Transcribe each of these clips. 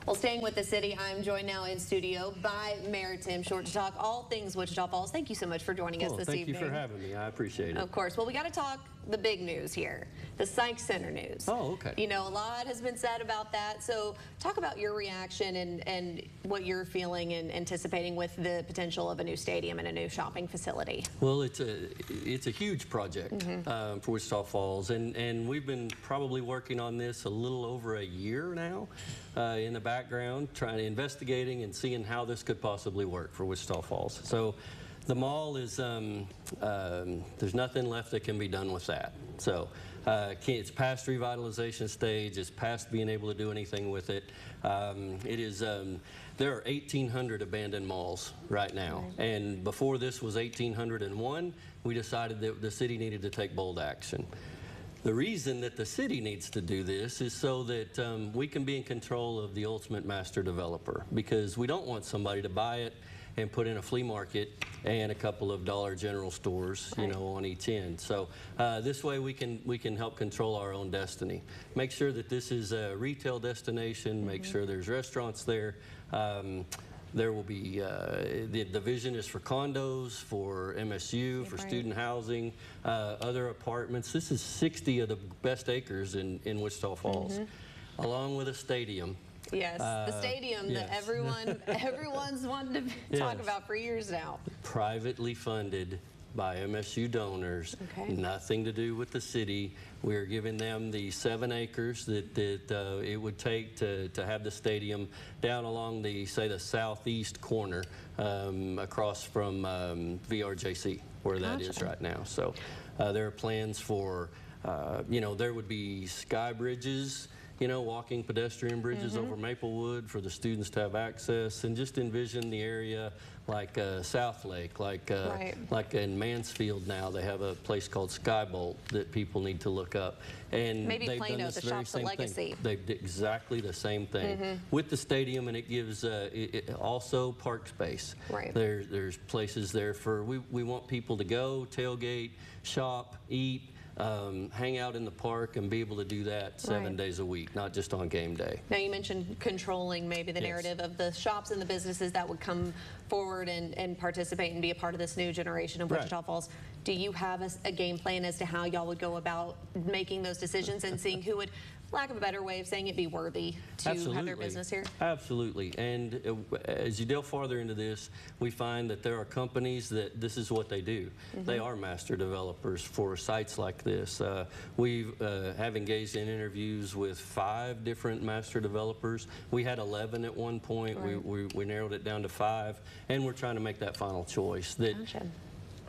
Well, staying with the city, I'm joined now in studio by Mayor Tim Short to talk all things Wichita Falls. Thank you so much for joining us this evening. Thank you for having me. I appreciate it. Of course. Well, we got to talk the big news here, the Psych Center news. Oh, okay. You know, a lot has been said about that. So talk about your reaction and what you're feeling and anticipating with the potential of a new stadium and a new shopping facility. Well, it's a huge project for Wichita Falls, and we've been probably working on this a little over a year now in the background, investigating and seeing how this could possibly work for Wichita Falls. So the mall is, there's nothing left that can be done with that. So it's past revitalization stage, it's past being able to do anything with it. There are 1,800 abandoned malls right now. Right. And before this was 1,801, we decided that the city needed to take bold action. The reason that the city needs to do this is so that we can be in control of the ultimate master developer, because we don't want somebody to buy it and put in a flea market and a couple of Dollar General stores, you know, on each end. So this way we can help control our own destiny. Make sure that this is a retail destination, make sure there's restaurants there. There will be, the vision is for condos, for MSU, for student housing, other apartments. This is 60 of the best acres in Wichita Falls, along with a stadium. Yes, the stadium that everyone's wanted to talk about for years now. Privately funded by MSU donors, nothing to do with the city. We're giving them the 7 acres that it would take to have the stadium down along the, say, the southeast corner across from VRJC, where that is right now. So there are plans for, you know, there would be sky bridges, you know, walking pedestrian bridges over Maplewood for the students to have access, and just envision the area like South Lake, like in Mansfield now they have a place called Skybolt that people need to look up. And maybe Plano, the Shops at Legacy. They did exactly the same thing with the stadium, and it gives also park space. Right. There's places there for, we want people to go, tailgate, shop, eat, hang out in the park and be able to do that 7 days a week, not just on game day. Now you mentioned controlling maybe the narrative of the shops and the businesses that would come forward and participate and be a part of this new generation of Wichita Falls. Do you have a game plan as to how y'all would go about making those decisions and seeing who would, lack of a better way of saying it, be worthy to have their business here? Absolutely. And as you delve farther into this, we find that there are companies that this is what they do. They are master developers for sites like this. We have engaged in interviews with 5 different master developers. We had 11 at one point. We narrowed it down to 5, and we're trying to make that final choice.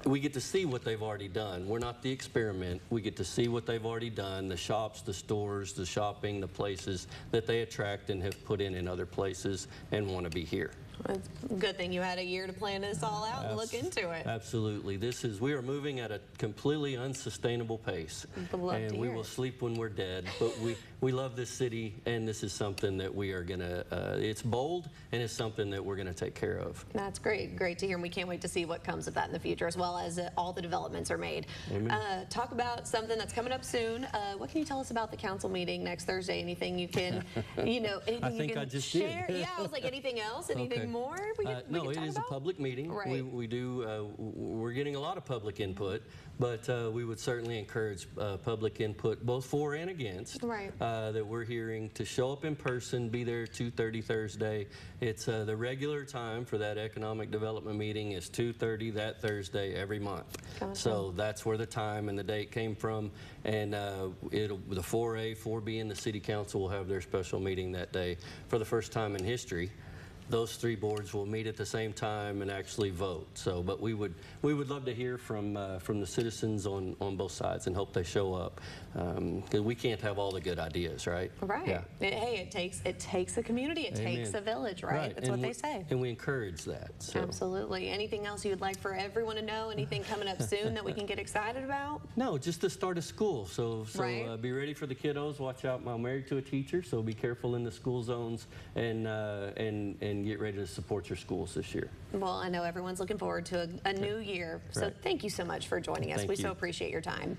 We get to see what they've already done. We're not the experiment. We get to see what they've already done, the shops, the stores, the shopping, the places that they attract and have put in other places and want to be here. It's a good thing you had a year to plan this all out and look into it. Absolutely. We are moving at a completely unsustainable pace. And we will sleep when we're dead. But we love this city, and this is something that we are going to, it's bold, and it's something that we're going to take care of. That's great. Great to hear. And we can't wait to see what comes of that in the future, as well as all the developments are made. Talk about something that's coming up soon. What can you tell us about the council meeting next Thursday? Anything you can, you know, anything you can share? Yeah, I was like, anything else? Anything more? No, it is a public meeting. We're getting a lot of public input, but we would certainly encourage public input, both for and against, that we're hearing, to show up in person, be there 2:30 Thursday. It's the regular time for that economic development meeting is 2:30 that Thursday every month. So that's where the time and the date came from, and the 4A, 4B, and the City Council will have their special meeting that day for the first time in history. Those 3 boards will meet at the same time and actually vote. So, but we would love to hear from the citizens on both sides, and hope they show up, because we can't have all the good ideas, right? Yeah. Hey, it takes a community, it takes a village, right? That's what they say. And we encourage that. So. Absolutely. Anything else you'd like for everyone to know? Anything coming up soon that we can get excited about? No, just the start of school. So be ready for the kiddos. Watch out. I'm married to a teacher, so be careful in the school zones, and get ready to support your schools this year. Well, I know everyone's looking forward to a new year. So thank you so much for joining us. We so appreciate your time.